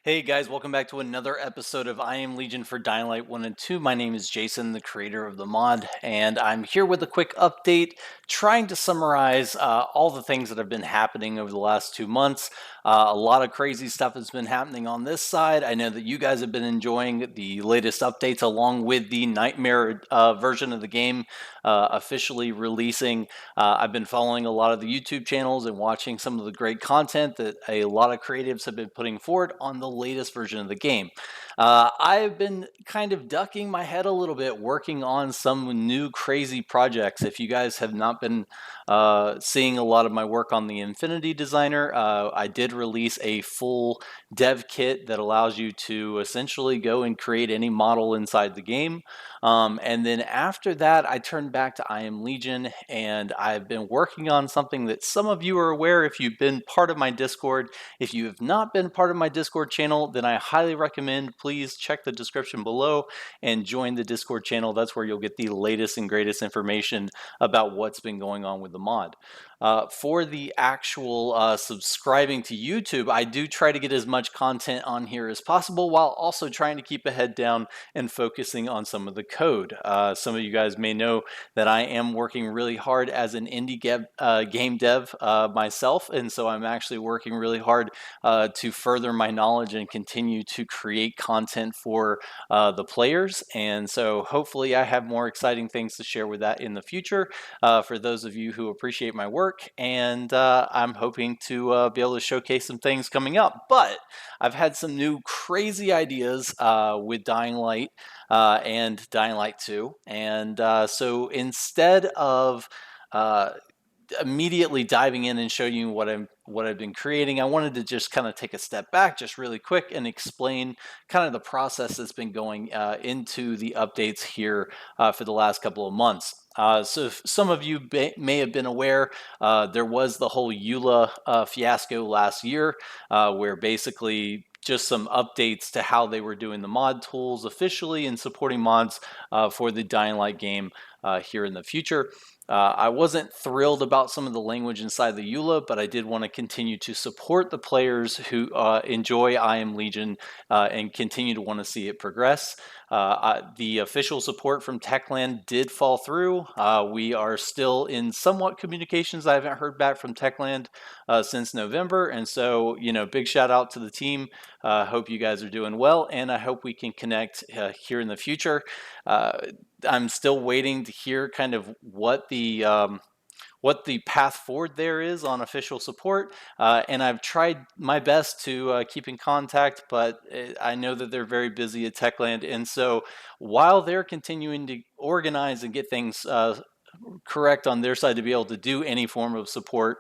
Hey guys, welcome back to another episode of I Am Legion for Dying Light 1 and 2. My name is Jason, the creator of the mod, and I'm here with a quick update trying to summarize all the things that have been happening over the last 2 months. A lot of crazy stuff has been happening on this side. I know that you guys have been enjoying the latest updates along with the Nightmare version of the game officially releasing. I've been following a lot of the YouTube channels and watching some of the great content that a lot of creatives have been putting forward on the latest version of the game. I've been kind of ducking my head a little bit, working on some new crazy projects. If you guys have not been seeing a lot of my work on the Infinity Designer, I did release a full dev kit that allows you to essentially go and create any model inside the game. And then after that, I turned back to I Am Legion, and I've been working on something that some of you are aware if you've been part of my Discord. If you have not been part of my Discord channel, then I highly recommend please check the description below and join the Discord channel. That's where you'll get the latest and greatest information about what's been going on with the mod. For the actual subscribing to YouTube, I do try to get as much content on here as possible while also trying to keep a head down and focusing on some of the code. Some of you guys may know that I am working really hard as an indie game dev myself, and so I'm actually working really hard to further my knowledge and continue to create content for the players. And so hopefully I have more exciting things to share with that in the future for those of you who appreciate my work. And I'm hoping to be able to showcase some things coming up. But I've had some new crazy ideas with Dying Light and Dying Light 2. And so instead of immediately diving in and showing you what I've been creating, I wanted to just kind of take a step back just really quick and explain kind of the process that's been going into the updates here for the last couple of months. So some of you may have been aware, there was the whole EULA fiasco last year, where basically just some updates to how they were doing the mod tools officially and supporting mods for the Dying Light game here in the future. I wasn't thrilled about some of the language inside the EULA, but I did want to continue to support the players who enjoy I Am Legion and continue to want to see it progress. The official support from Techland did fall through. We are still in somewhat communications. I haven't heard back from Techland since November, and so big shout out to the team. Hope you guys are doing well, and I hope we can connect here in the future. I'm still waiting to hear kind of what the path forward there is on official support, and I've tried my best to keep in contact, but I know that they're very busy at Techland, and so while they're continuing to organize and get things correct on their side to be able to do any form of support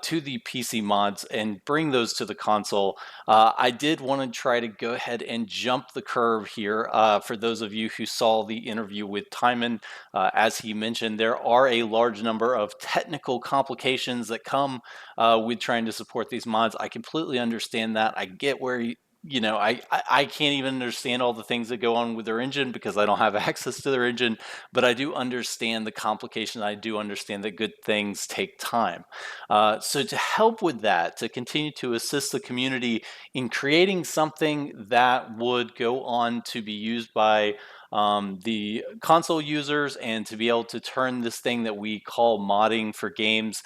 to the PC mods and bring those to the console, I did want to try to go ahead and jump the curve here. For those of you who saw the interview with Timon, as he mentioned, there are a large number of technical complications that come with trying to support these mods. I completely understand that. I get where I can't even understand all the things that go on with their engine because I don't have access to their engine, but I do understand the complication. I do understand that good things take time. So to help with that, to continue to assist the community in creating something that would go on to be used by the console users and to be able to turn this thing that we call modding for games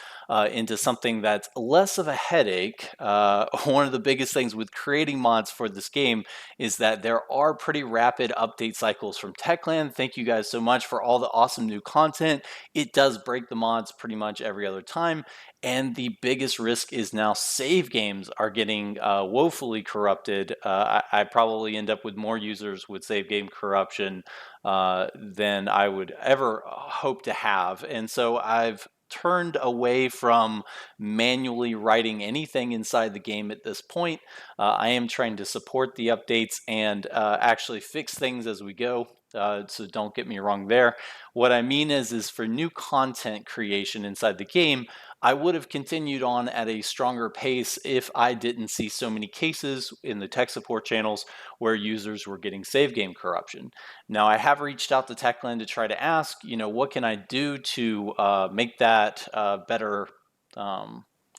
into something that's less of a headache. One of the biggest things with creating mods for this game is that there are pretty rapid update cycles from Techland. Thank you guys so much for all the awesome new content. It does break the mods pretty much every other time. And the biggest risk is now save games are getting woefully corrupted. I probably end up with more users with save game corruption than I would ever hope to have. And so I've turned away from manually writing anything inside the game at this point. I am trying to support the updates and actually fix things as we go. So don't get me wrong there. What I mean is for new content creation inside the game, I would have continued on at a stronger pace if I didn't see so many cases in the tech support channels where users were getting save game corruption. Now, I have reached out to Techland to try to ask, what can I do to make that better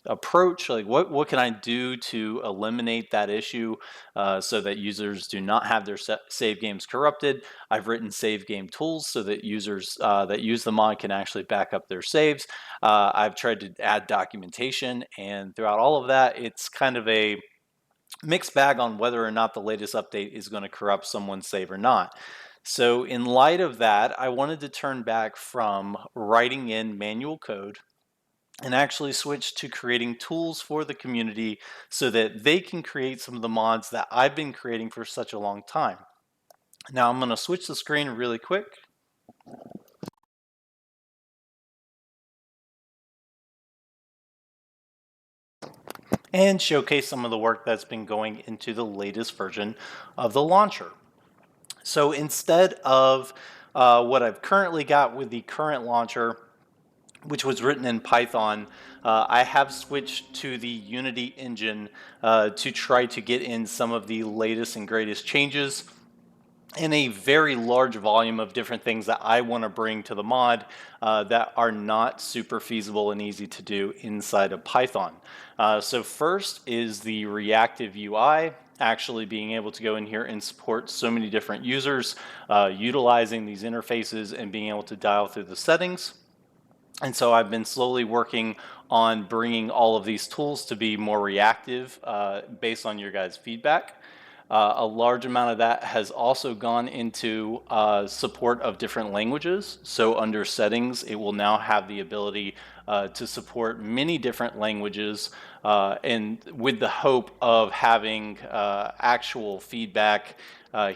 approach, like what can I do to eliminate that issue so that users do not have their save games corrupted. I've written save game tools so that users that use the mod can actually back up their saves. I've tried to add documentation, and throughout all of that, it's kind of a mixed bag on whether or not the latest update is going to corrupt someone's save or not. So in light of that, I wanted to turn back from writing in manual code and actually switch to creating tools for the community so that they can create some of the mods that I've been creating for such a long time. Now I'm going to switch the screen really quick. And showcase some of the work that's been going into the latest version of the launcher. So instead of what I've currently got with the current launcher, which was written in Python, I have switched to the Unity engine to try to get in some of the latest and greatest changes in a very large volume of different things that I want to bring to the mod that are not super feasible and easy to do inside of Python. So first is the reactive UI, actually being able to go in here and support so many different users, utilizing these interfaces and being able to dial through the settings. And so I've been slowly working on bringing all of these tools to be more reactive based on your guys' feedback. A large amount of that has also gone into support of different languages. So under settings, it will now have the ability to support many different languages, and with the hope of having actual feedback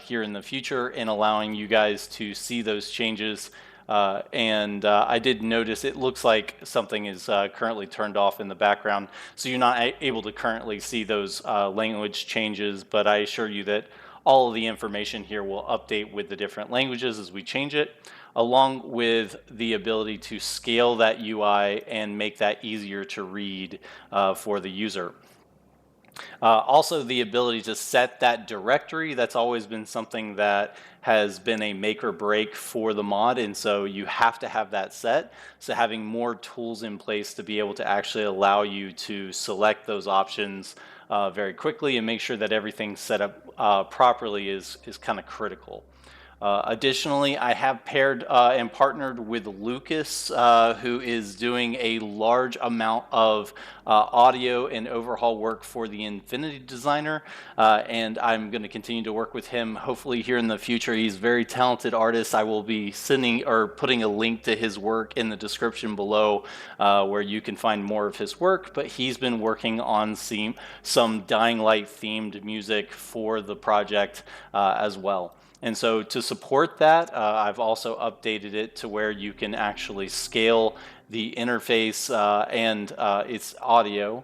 here in the future and allowing you guys to see those changes. I did notice it looks like something is currently turned off in the background, so you're not able to currently see those language changes, but I assure you that all of the information here will update with the different languages as we change it, along with the ability to scale that UI and make that easier to read for the user. Also, the ability to set that directory, that's always been something that has been a make or break for the mod, and so you have to have that set. So having more tools in place to be able to actually allow you to select those options very quickly and make sure that everything's set up properly is kind of critical. Additionally, I have paired and partnered with Lucas, who is doing a large amount of audio and overhaul work for the Infinity Designer, and I'm going to continue to work with him hopefully here in the future. He's a very talented artist. I will be sending or putting a link to his work in the description below where you can find more of his work, but he's been working on some Dying Light themed music for the project as well. And so to support that, I've also updated it to where you can actually scale the interface and its audio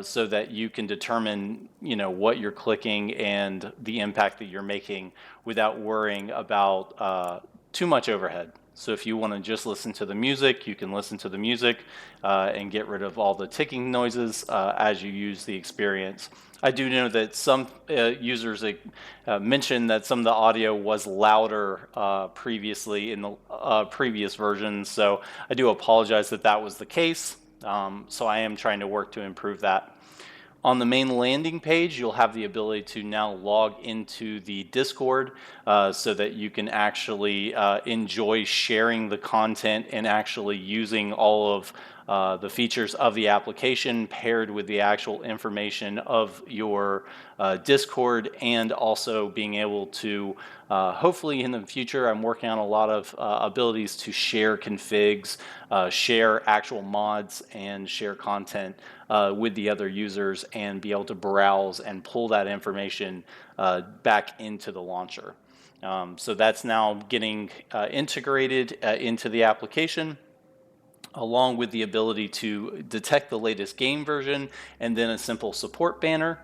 so that you can determine, what you're clicking and the impact that you're making without worrying about too much overhead. So if you want to just listen to the music, you can listen to the music and get rid of all the ticking noises as you use the experience. I do know that some users mentioned that some of the audio was louder previously in the previous versions, so I do apologize that that was the case. So I am trying to work to improve that. On the main landing page, you'll have the ability to now log into the Discord so that you can actually enjoy sharing the content and actually using all of the features of the application paired with the actual information of your Discord, and also being able to hopefully in the future, I'm working on a lot of abilities to share configs, share actual mods, and share content with the other users and be able to browse and pull that information back into the launcher. So that's now getting integrated into the application, along with the ability to detect the latest game version and then a simple support banner.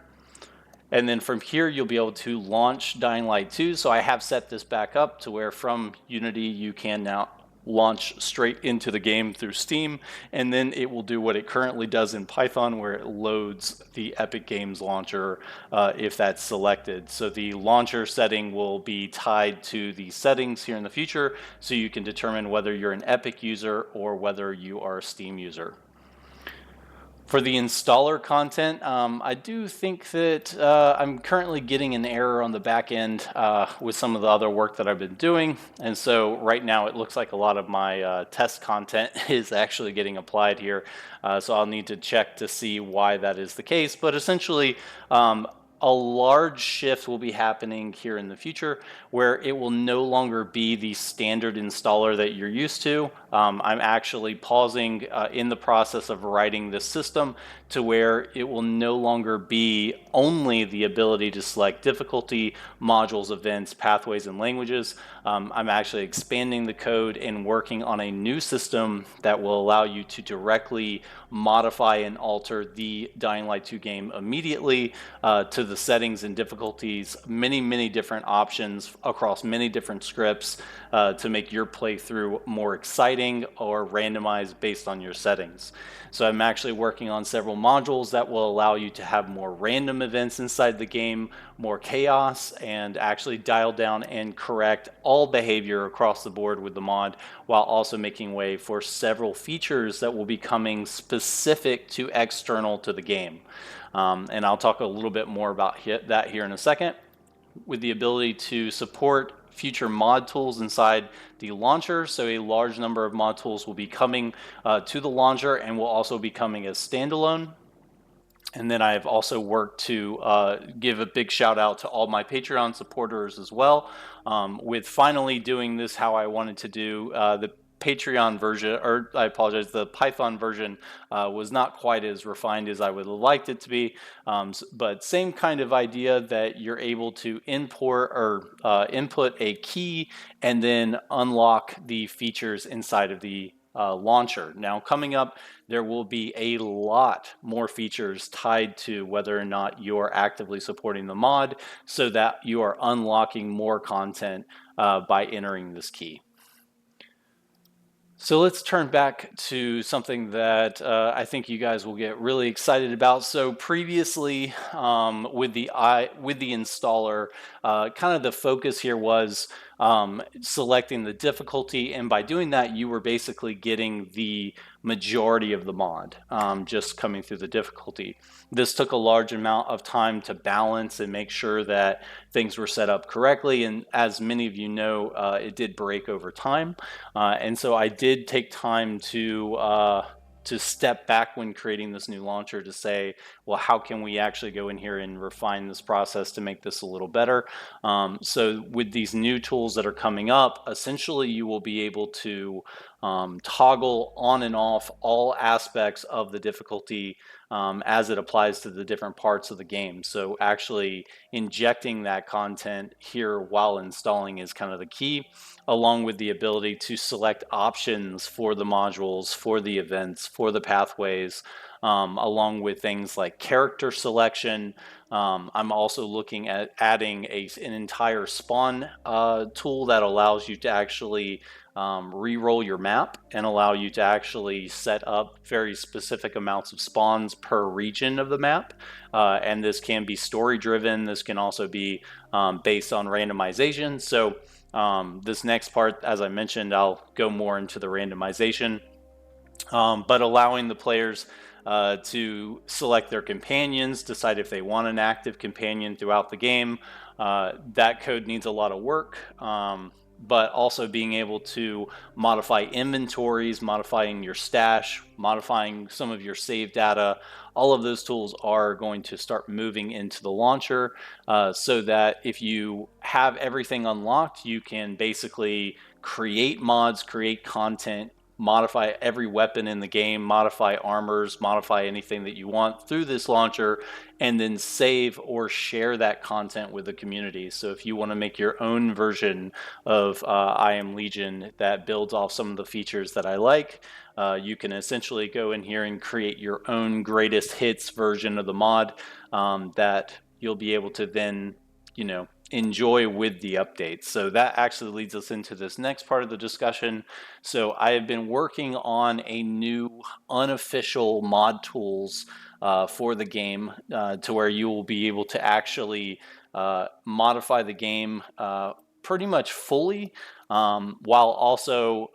And then from here, you'll be able to launch Dying Light 2. So I have set this back up to where from Unity, you can now launch straight into the game through Steam, and then it will do what it currently does in Python, where it loads the Epic Games launcher if that's selected. So the launcher setting will be tied to the settings here in the future, so you can determine whether you're an Epic user or whether you are a Steam user. For the installer content, I do think that I'm currently getting an error on the back end with some of the other work that I've been doing. And so right now it looks like a lot of my test content is actually getting applied here. So I'll need to check to see why that is the case. But essentially, a large shift will be happening here in the future where it will no longer be the standard installer that you're used to. I'm actually pausing in the process of writing this system to where it will no longer be only the ability to select difficulty, modules, events, pathways, and languages. I'm actually expanding the code and working on a new system that will allow you to directly modify and alter the Dying Light 2 game immediately to the settings and difficulties, many different options across many different scripts to make your playthrough more exciting or randomized based on your settings. So I'm actually working on several modules that will allow you to have more random events inside the game, more chaos, and actually dial down and correct all behavior across the board with the mod, while also making way for several features that will be coming specific to external to the game. And I'll talk a little bit more about that here in a second. With the ability to support future mod tools inside the launcher. So a large number of mod tools will be coming to the launcher and will also be coming as standalone. And then I've also worked to give a big shout out to all my Patreon supporters as well, with finally doing this how I wanted to do. The Patreon version, or I apologize, the Python version was not quite as refined as I would have liked it to be, but same kind of idea that you're able to import or input a key and then unlock the features inside of the launcher. Now, coming up, there will be a lot more features tied to whether or not you're actively supporting the mod so that you are unlocking more content by entering this key. So let's turn back to something that I think you guys will get really excited about. So previously, with the installer, kind of the focus here was selecting the difficulty, and by doing that, you were basically getting the majority of the mod just coming through the difficulty. This took a large amount of time to balance and make sure that things were set up correctly, and as many of you know, it did break over time, and so I did take time to step back when creating this new launcher to say, well, how can we actually go in here and refine this process to make this a little better? So with these new tools that are coming up, essentially you will be able to toggle on and off all aspects of the difficulty as it applies to the different parts of the game. So actually injecting that content here while installing is kind of the key, along with the ability to select options for the modules, for the events, for the pathways, along with things like character selection. I'm also looking at adding an entire spawn tool that allows you to actually re-roll your map and allow you to actually set up very specific amounts of spawns per region of the map. And this can be story driven. This can also be based on randomization. So this next part, as I mentioned, I'll go more into the randomization, but allowing the players to select their companions, decide if they want an active companion throughout the game. That code needs a lot of work, but also being able to modify inventories, modifying your stash, modifying some of your save data. All of those tools are going to start moving into the launcher so that if you have everything unlocked, you can basically create mods, create content, modify every weapon in the game, modify armors, modify anything that you want through this launcher, and then save or share that content with the community. So if you want to make your own version of I Am Legion that builds off some of the features that I like, you can essentially go in here and create your own greatest hits version of the mod that you'll be able to then, enjoy with the updates. So that actually leads us into this next part of the discussion. So I have been working on a new unofficial mod tools for the game to where you will be able to actually modify the game pretty much fully while also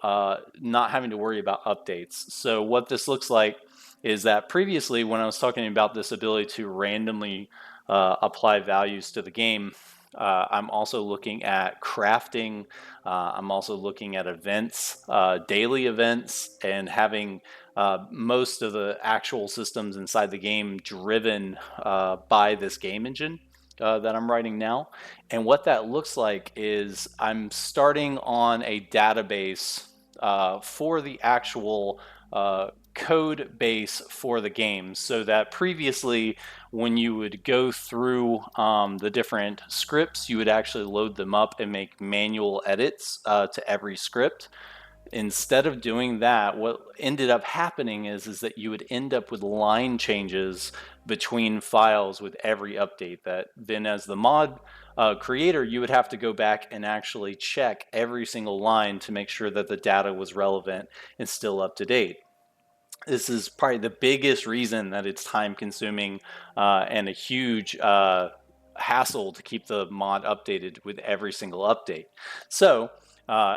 not having to worry about updates. So what this looks like is that previously when I was talking about this ability to randomly apply values to the game, I'm also looking at crafting. I'm also looking at events, daily events, and having most of the actual systems inside the game driven by this game engine that I'm writing now. And what that looks like is I'm starting on a database for the actual code base for the game, so that previously when you would go through the different scripts, you would actually load them up and make manual edits to every script. Instead of doing that, what ended up happening is that you would end up with line changes between files with every update. That then, as the mod creator, you would have to go back and actually check every single line to make sure that the data was relevant and still up to date. This is probably the biggest reason that it's time consuming and a huge hassle to keep the mod updated with every single update. So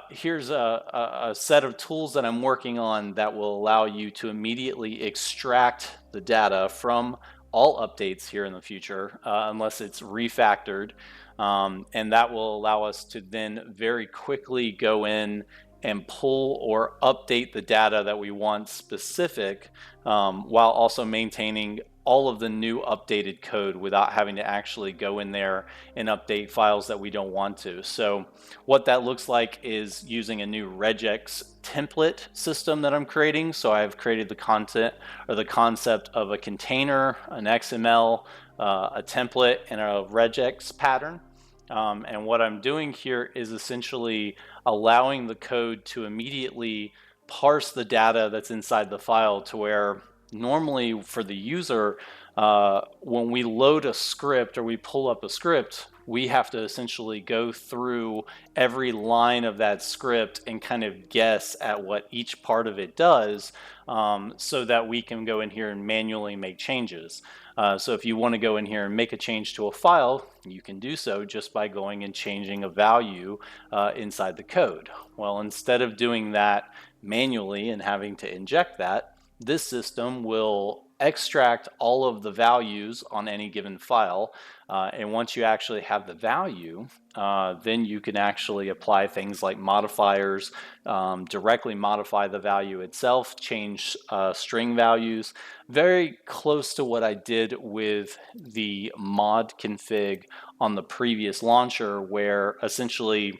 here's a set of tools that I'm working on that will allow you to immediately extract the data from all updates here in the future, unless it's refactored. And that will allow us to then very quickly go in and pull or update the data that we want specific, while also maintaining all of the new updated code without having to actually go in there and update files that we don't want to. So what that looks like is using a new regex template system that I'm creating. So I've created the content or the concept of a container, an XML, a template, and a regex pattern. And what I'm doing here is essentially allowing the code to immediately parse the data that's inside the file, to where normally for the user, when we load a script or we pull up a script, we have to essentially go through every line of that script and kind of guess at what each part of it does, so that we can go in here and manually make changes. So if you want to go in here and make a change to a file, you can do so just by going and changing a value inside the code. Well, instead of doing that manually and having to inject that, this system will extract all of the values on any given file. And once you actually have the value, then you can actually apply things like modifiers, directly modify the value itself, change string values, very close to what I did with the mod config on the previous launcher, where essentially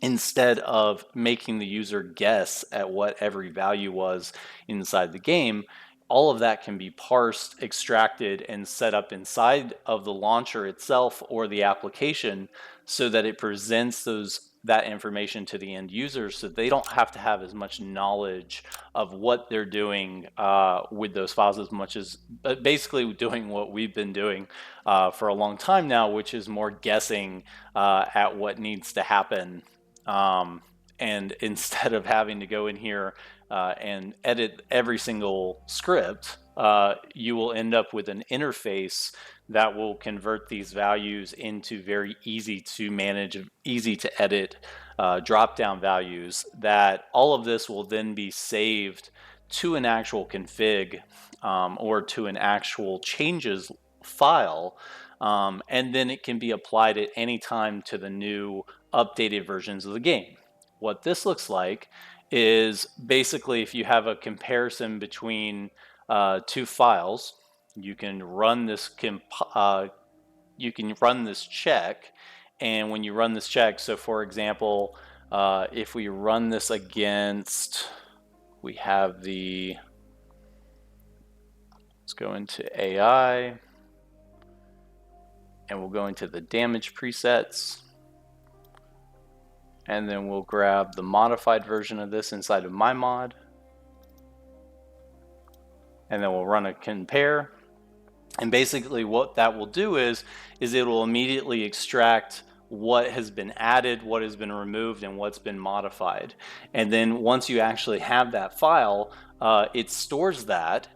instead of making the user guess at what every value was inside the game, all of that can be parsed, extracted, and set up inside of the launcher itself or the application, so that it presents that information to the end user, so they don't have to have as much knowledge of what they're doing with those files, as much as basically doing what we've been doing for a long time now, which is more guessing at what needs to happen. And instead of having to go in here and edit every single script, you will end up with an interface that will convert these values into very easy to manage, easy to edit drop-down values. That all of this will then be saved to an actual config or to an actual changes file, and then it can be applied at any time to the new updated versions of the game. What this looks like is basically, if you have a comparison between two files, you can run this check, and when you run this check, so for example, if we run this against, we have the, let's go into AI, and we'll go into the damage presets. And then we'll grab the modified version of this inside of my mod. And then we'll run a compare. And basically what that will do is it will immediately extract what has been added, what has been removed, and what's been modified. And then once you actually have that file, it stores that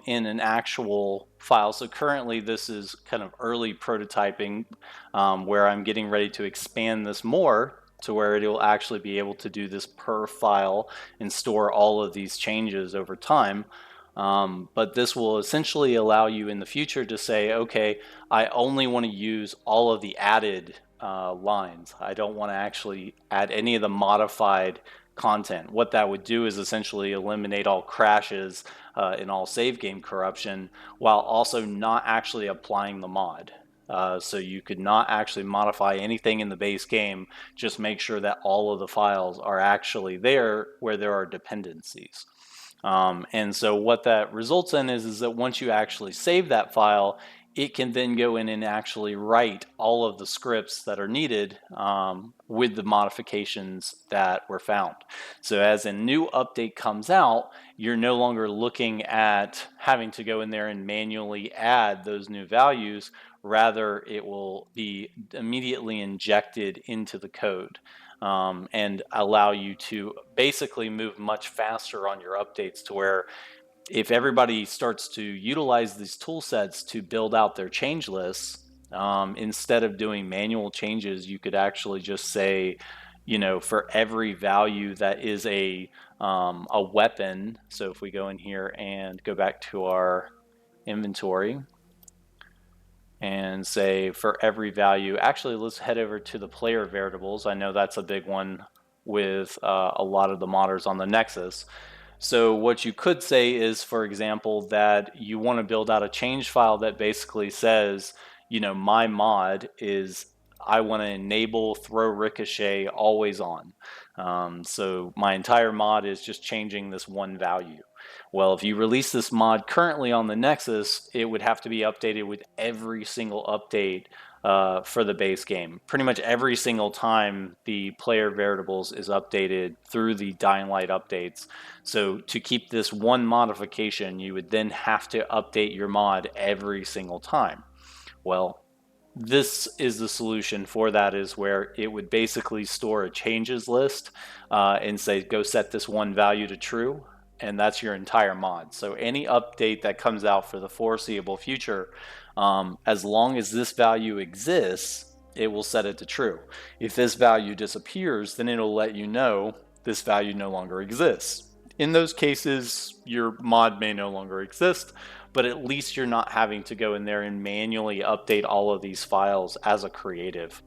in an actual file. So currently this is kind of early prototyping, where I'm getting ready to expand this more to where it will actually be able to do this per file and store all of these changes over time. But this will essentially allow you in the future to say, okay, I only want to use all of the added lines. I don't want to actually add any of the modified content. What that would do is essentially eliminate all crashes and all save game corruption while also not actually applying the mod. So you could not actually modify anything in the base game, just make sure that all of the files are actually there where there are dependencies. And so what that results in is that once you actually save that file, it can then go in and actually write all of the scripts that are needed with the modifications that were found. So as a new update comes out, you're no longer looking at having to go in there and manually add those new values. Rather, it will be immediately injected into the code. And allow you to basically move much faster on your updates, to where if everybody starts to utilize these tool sets to build out their change lists, instead of doing manual changes, you could actually just say, for every value that is a weapon. So if we go in here and go back to our inventory and say for every value, actually let's head over to the player variables. I know that's a big one with a lot of the modders on the Nexus. So what you could say is, for example, that you want to build out a change file that basically says, my mod is I want to enable throw ricochet always on. So my entire mod is just changing this one value. Well, if you release this mod currently on the Nexus, it would have to be updated with every single update for the base game. Pretty much every single time the player variables is updated through the Dying Light updates. So to keep this one modification, you would then have to update your mod every single time. Well, this is the solution for that, is where it would basically store a changes list and say, go set this one value to true, and that's your entire mod. So any update that comes out for the foreseeable future, as long as this value exists, it will set it to true. If this value disappears, then it'll let you know this value no longer exists. In those cases, your mod may no longer exist, but at least you're not having to go in there and manually update all of these files as a creative.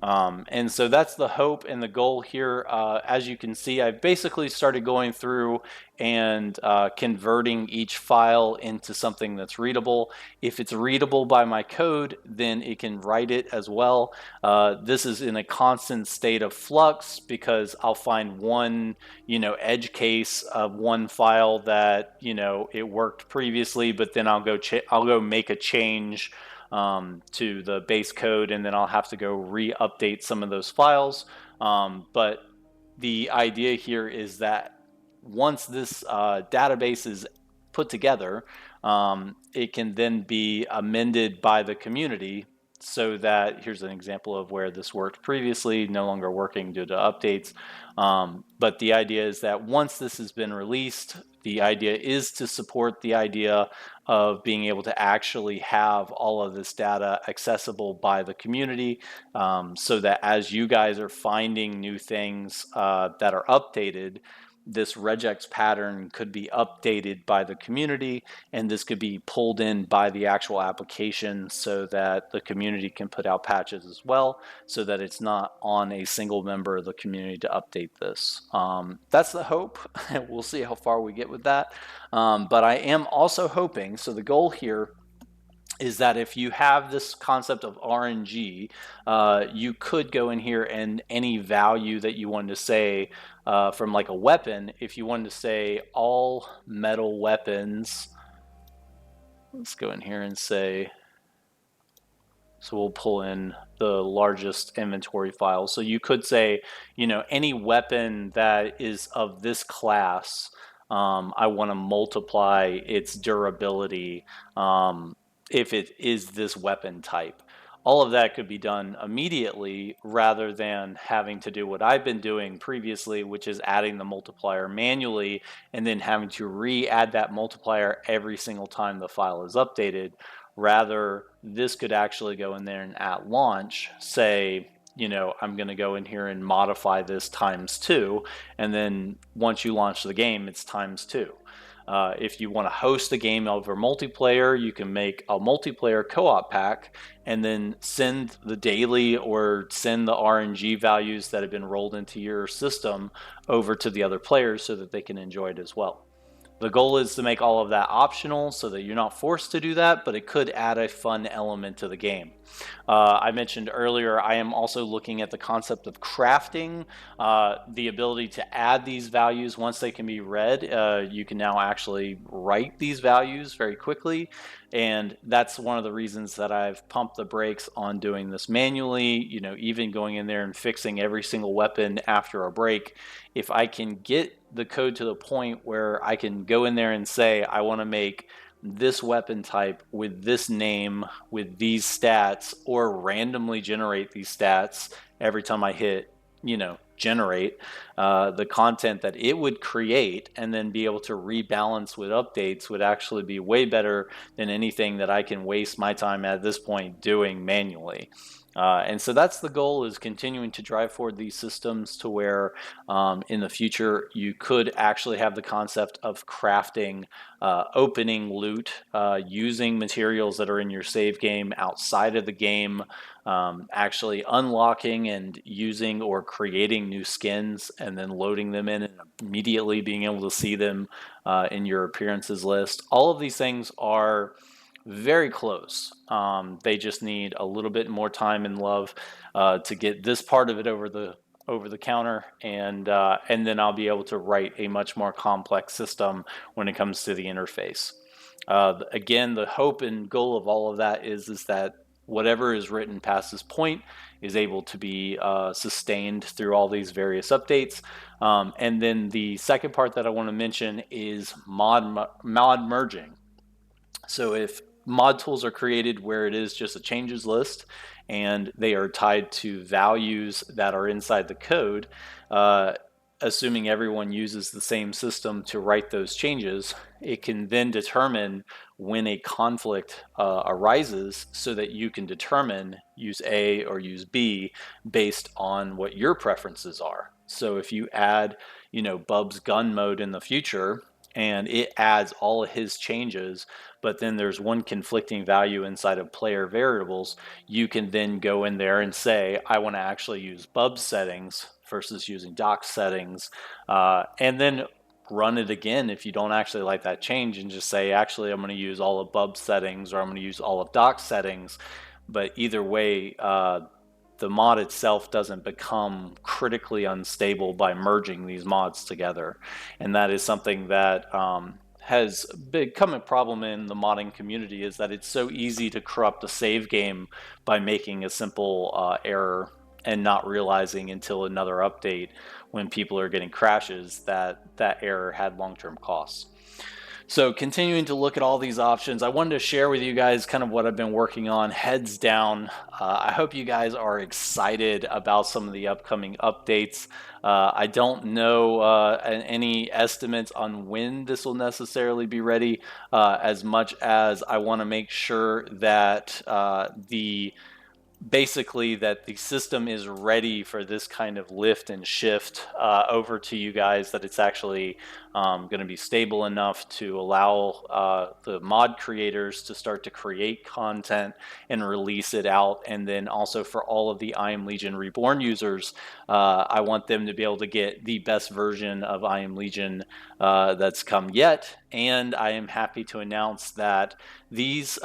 And so that's the hope and the goal here. As you can see, I've basically started going through and converting each file into something that's readable. If it's readable by my code, then it can write it as well. This is in a constant state of flux, because I'll find one, edge case of one file that, it worked previously, but then I'll go make a change to the base code, and then I'll have to go re-update some of those files. But the idea here is that once this database is put together, it can then be amended by the community, so that here's an example of where this worked previously, no longer working due to updates. But the idea is that once this has been released, the idea is to support the idea of being able to actually have all of this data accessible by the community, so that as you guys are finding new things that are updated, this regex pattern could be updated by the community, and this could be pulled in by the actual application, so that the community can put out patches as well, so that it's not on a single member of the community to update this. That's the hope. We'll see how far we get with that. But I am also hoping, so the goal here is that if you have this concept of RNG, you could go in here and any value that you wanted to say from like a weapon, if you wanted to say all metal weapons, let's go in here and say, so we'll pull in the largest inventory file. So you could say, any weapon that is of this class, I want to multiply its durability if it is this weapon type. All of that could be done immediately, rather than having to do what I've been doing previously, which is adding the multiplier manually and then having to re-add that multiplier every single time the file is updated. Rather, this could actually go in there and at launch say, I'm going to go in here and modify this times 2, and then once you launch the game, it's times 2. If you want to host a game over multiplayer, you can make a multiplayer co-op pack and then send the daily or send the RNG values that have been rolled into your system over to the other players so that they can enjoy it as well. The goal is to make all of that optional so that you're not forced to do that, but it could add a fun element to the game. I mentioned earlier, I am also looking at the concept of crafting, the ability to add these values once they can be read. You can now actually write these values very quickly. And that's one of the reasons that I've pumped the brakes on doing this manually, even going in there and fixing every single weapon after a break. If I can get the code to the point where I can go in there and say, I want to make this weapon type with this name, with these stats, or randomly generate these stats every time I hit, generate the content that it would create, and then be able to rebalance with updates would actually be way better than anything that I can waste my time at this point doing manually. And so that's the goal, is continuing to drive forward these systems to where in the future you could actually have the concept of crafting, opening loot, using materials that are in your save game outside of the game, actually unlocking and using or creating new skins and then loading them in and immediately being able to see them in your appearances list. All of these things are very close. They just need a little bit more time and love to get this part of it over the counter, and then I'll be able to write a much more complex system when it comes to the interface. Again, the hope and goal of all of that is that whatever is written past this point is able to be sustained through all these various updates. And then the second part that I want to mention is mod merging. So if mod tools are created where it is just a changes list and they are tied to values that are inside the code, assuming everyone uses the same system to write those changes, it can then determine when a conflict arises so that you can determine use A or use B based on what your preferences are. So if you add, Bub's gun mode in the future, and it adds all of his changes, but then there's one conflicting value inside of player variables, you can then go in there and say, I want to actually use Bub's settings versus using Doc's settings, and then run it again if you don't actually like that change, and just say, actually, I'm going to use all of Bub's settings, or I'm going to use all of Doc's settings. But either way, the mod itself doesn't become critically unstable by merging these mods together. And that is something that has become a problem in the modding community, is that it's so easy to corrupt a save game by making a simple error and not realizing until another update, when people are getting crashes, that that error had long-term costs. So continuing to look at all these options, I wanted to share with you guys kind of what I've been working on, heads down. I hope you guys are excited about some of the upcoming updates. I don't know any estimates on when this will necessarily be ready, as much as I want to make sure that basically that the system is ready for this kind of lift and shift over to you guys, that it's actually going to be stable enough to allow the mod creators to start to create content and release it out. And then also for all of the I Am Legion Reborn users, I want them to be able to get the best version of I Am Legion that's come yet. And I am happy to announce that this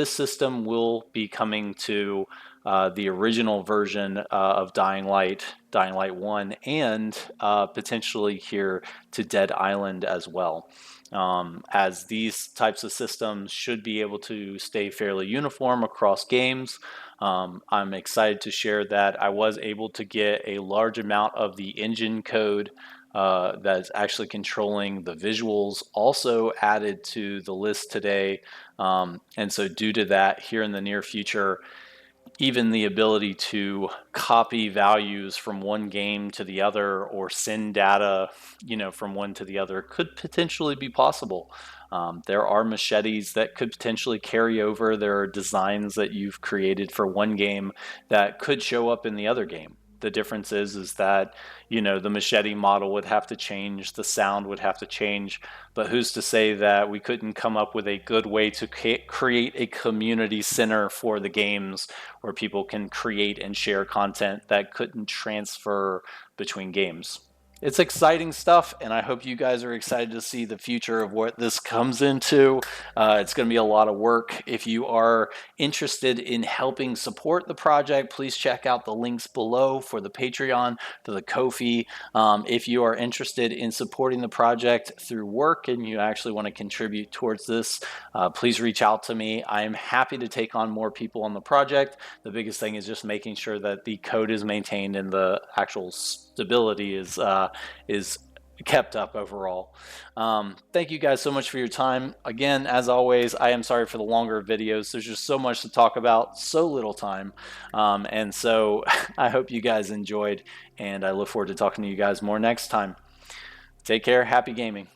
system will be coming to the original version of Dying Light 1, and potentially here to Dead Island as well. As these types of systems should be able to stay fairly uniform across games. I'm excited to share that I was able to get a large amount of the engine code that's actually controlling the visuals also added to the list today. And so due to that, here in the near future, even the ability to copy values from one game to the other, or send data, from one to the other, could potentially be possible. There are machetes that could potentially carry over. There are designs that you've created for one game that could show up in the other game. The difference is that, you know, the machete model would have to change, the sound would have to change, but who's to say that we couldn't come up with a good way to create a community center for the games where people can create and share content that couldn't transfer between games. It's exciting stuff, and I hope you guys are excited to see the future of what this comes into. It's going to be a lot of work. If you are interested in helping support the project, please check out the links below for the Patreon, for the Ko-fi. If you are interested in supporting the project through work and you actually want to contribute towards this, please reach out to me. I am happy to take on more people on the project. The biggest thing is just making sure that the code is maintained and the actual stability is kept up overall. Thank you guys so much for your time. Again, as always, I am sorry for the longer videos. There's just so much to talk about, so little time. And so I hope you guys enjoyed, and I look forward to talking to you guys more next time. Take care. Happy gaming.